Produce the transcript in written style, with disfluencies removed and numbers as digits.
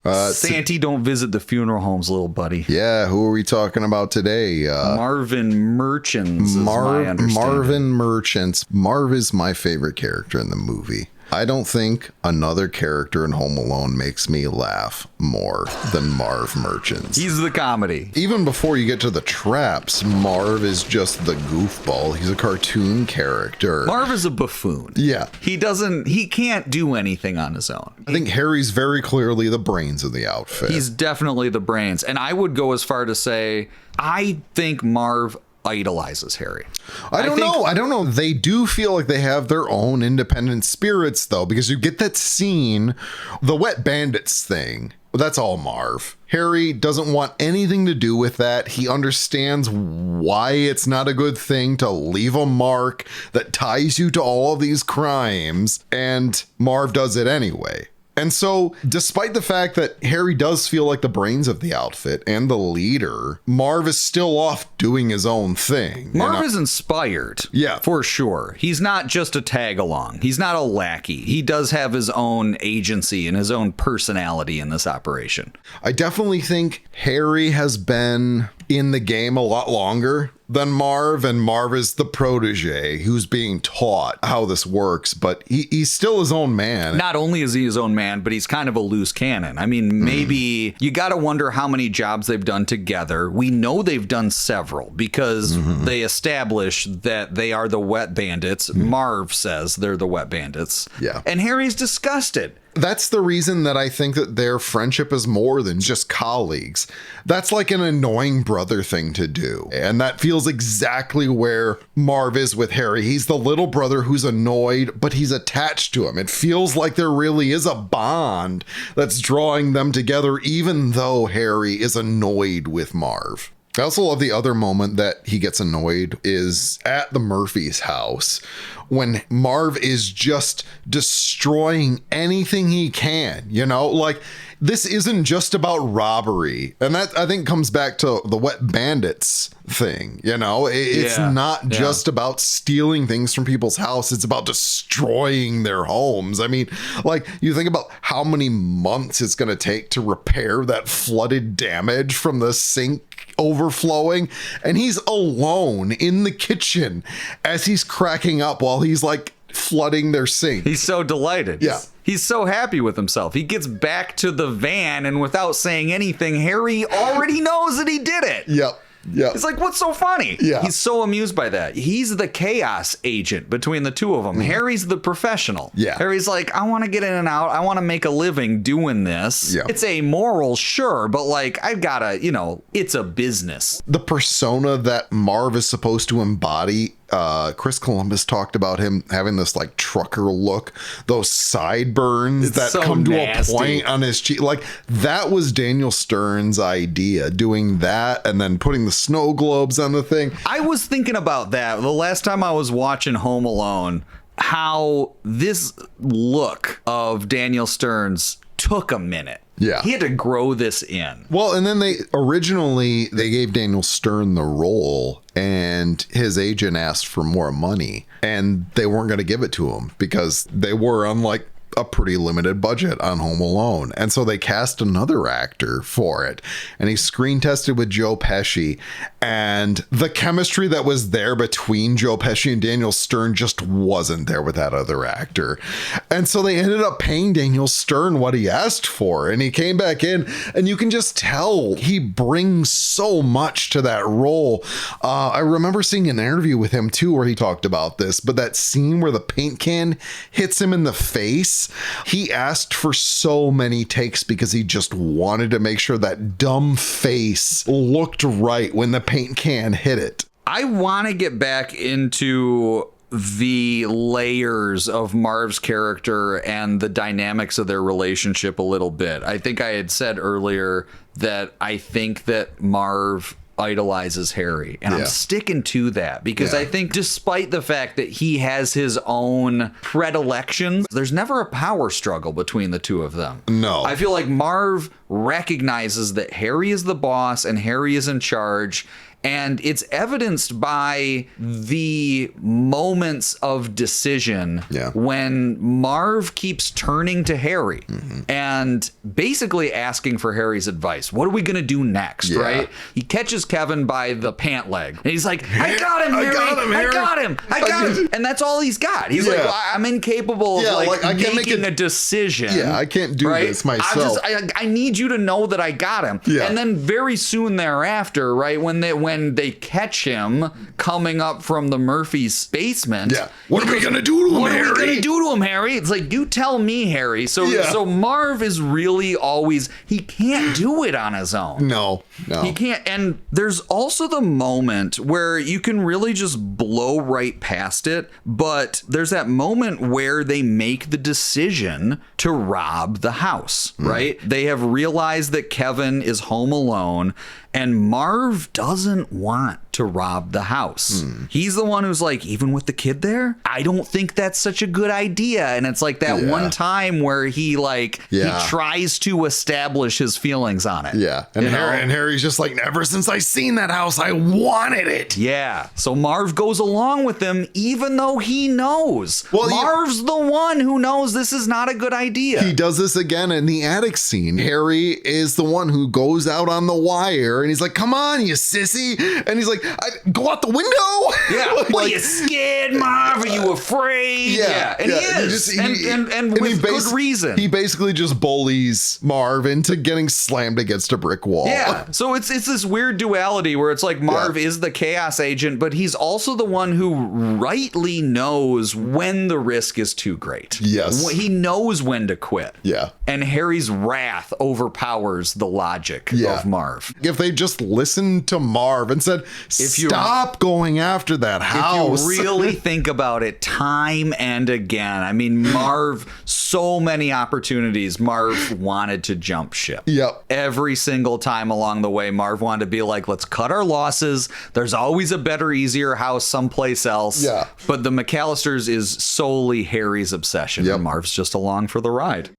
Santee don't visit the funeral homes, little buddy. Yeah, who are we talking about today? Marvin Murchins is my understanding. Marvin Murchins. Marv is my favorite character in the movie. I don't think another character in Home Alone makes me laugh more than Marv Murchins. He the comedy. Even before you get to the traps, Marv is just the goofball. He's a cartoon character. Marv is a buffoon. Yeah. He can't do anything on his own. I think Harry's very clearly the brains of the outfit. He's definitely the brains. And I would go as far to say, I think Marv idolizes Harry. I don't know. They do feel like they have their own independent spirits, though, because you get that scene, the Wet Bandits thing. That's all Marv. Harry doesn't want anything to do with that. He understands why it's not a good thing to leave a mark that ties you to all of these crimes, and Marv does it anyway. And so, despite the fact that Harry does feel like the brains of the outfit and the leader, Marv is still off doing his own thing. Marv is inspired. Yeah. For sure. He's not just a tag along. He's not a lackey. He does have his own agency and his own personality in this operation. I definitely think Harry has been in the game a lot longer than Marv, and Marv is the protege who's being taught how this works, but he's still his own man. Not only is he his own man, but he's kind of a loose cannon. I mean, maybe you got to wonder how many jobs they've done together. We know they've done several because they establish that they are the Wet Bandits. Marv says they're the Wet Bandits. Yeah. And Harry's disgusted. That's the reason that I think that their friendship is more than just colleagues. That's like an annoying brother thing to do. And that feels exactly where Marv is with Harry. He's the little brother who's annoyed, but he's attached to him. It feels like there really is a bond that's drawing them together, even though Harry is annoyed with Marv. I also love the other moment that he gets annoyed is at the Murphys' house when Marv is just destroying anything he can, you know, like this isn't just about robbery. And that I think comes back to the Wet Bandits thing, you know, it's not just about stealing things from people's house. It's about destroying their homes. I mean, like you think about how many months it's going to take to repair that flooded damage from the sink overflowing, and he's alone in the kitchen as he's cracking up while he's like flooding their sink. He's so delighted. Yeah. He's so happy with himself. He gets back to the van, and without saying anything, Harry already knows that he did it. Yep. Yeah. It's like, what's so funny? Yeah. He's so amused by that. He's the chaos agent between the two of them. Harry's the professional. Yeah. Harry's like, I want to get in and out. I want to make a living doing this. Yeah. It's amoral, sure, but like, I've got to, you know, it's a business. The persona that Marv is supposed to embody, Chris Columbus talked about him having this like trucker look, those sideburns It's that so come nasty. to a point on his cheek. Like that was Daniel Stern's idea, doing that and then putting the snow globes on the thing. I was thinking about that the last time I was watching Home Alone, how this look of Daniel Stern's took a minute. Yeah. He had to grow this in. Well, and then they gave Daniel Stern the role and his agent asked for more money and they weren't going to give it to him because they were on like a pretty limited budget on Home Alone. And so they cast another actor for it. And he screen tested with Joe Pesci. And the chemistry that was there between Joe Pesci and Daniel Stern just wasn't there with that other actor. And so they ended up paying Daniel Stern what he asked for. And he came back in and you can just tell he brings so much to that role. I remember seeing an interview with him too where he talked about this, but that scene where the paint can hits him in the face, he asked for so many takes because he just wanted to make sure that dumb face looked right when the paint can hit it. I want to get back into the layers of Marv's character and the dynamics of their relationship a little bit. I think I had said earlier that I think that Marv idolizes Harry, and I'm sticking to that because I think despite the fact that he has his own predilections, there's never a power struggle between the two of them. No. I feel like Marv recognizes that Harry is the boss and Harry is in charge, And it's evidenced by the moments of decision when Marv keeps turning to Harry and basically asking for Harry's advice. What are we going to do next, right? He catches Kevin by the pant leg. And he's like, I got him, Harry. I got him. And that's all he's got. He's like, well, I'm incapable of I can't making a decision. Yeah, I can't do this myself. I need you to know that I got him. Yeah. And then very soon thereafter, right, when they catch him coming up from the Murphy's basement. Yeah. What are we going to do to him, Harry? What are we going to do to him, Harry? It's like, you tell me, Harry. So Marv is really always, he can't do it on his own. No. He can't. And there's also the moment where you can really just blow right past it. But there's that moment where they make the decision to rob the house, right? They have realized that Kevin is home alone, and Marv doesn't want to rob the house. He's the one who's like, even with the kid there, I don't think that's such a good idea. And it's like that one time where he he tries to establish his feelings on it. Yeah. And Harry's just like, ever since I seen that house, I wanted it. Yeah. So Marv goes along with him, even though he knows. Well, Marv's the one who knows this is not a good idea. He does this again in the attic scene. Harry is the one who goes out on the wire and he's like, come on, you sissy. And he's like, go out the window. Yeah. Are you scared, Marv? Are you afraid? Yeah. And he is. And with good reason. He basically just bullies Marv into getting slammed against a brick wall. Yeah. So it's this weird duality where it's like Marv is the chaos agent, but he's also the one who rightly knows when the risk is too great. Yes. He knows when to quit. Yeah. And Harry's wrath overpowers the logic of Marv. If they just listened to Marv and said, stop going after that house. If you really think about it, time and again, I mean, Marv, so many opportunities, Marv wanted to jump ship. Yep. Every single time along the way, Marv wanted to be like, let's cut our losses. There's always a better, easier house someplace else. Yeah. But the McAllisters is solely Harry's obsession. And Marv's just along for the ride.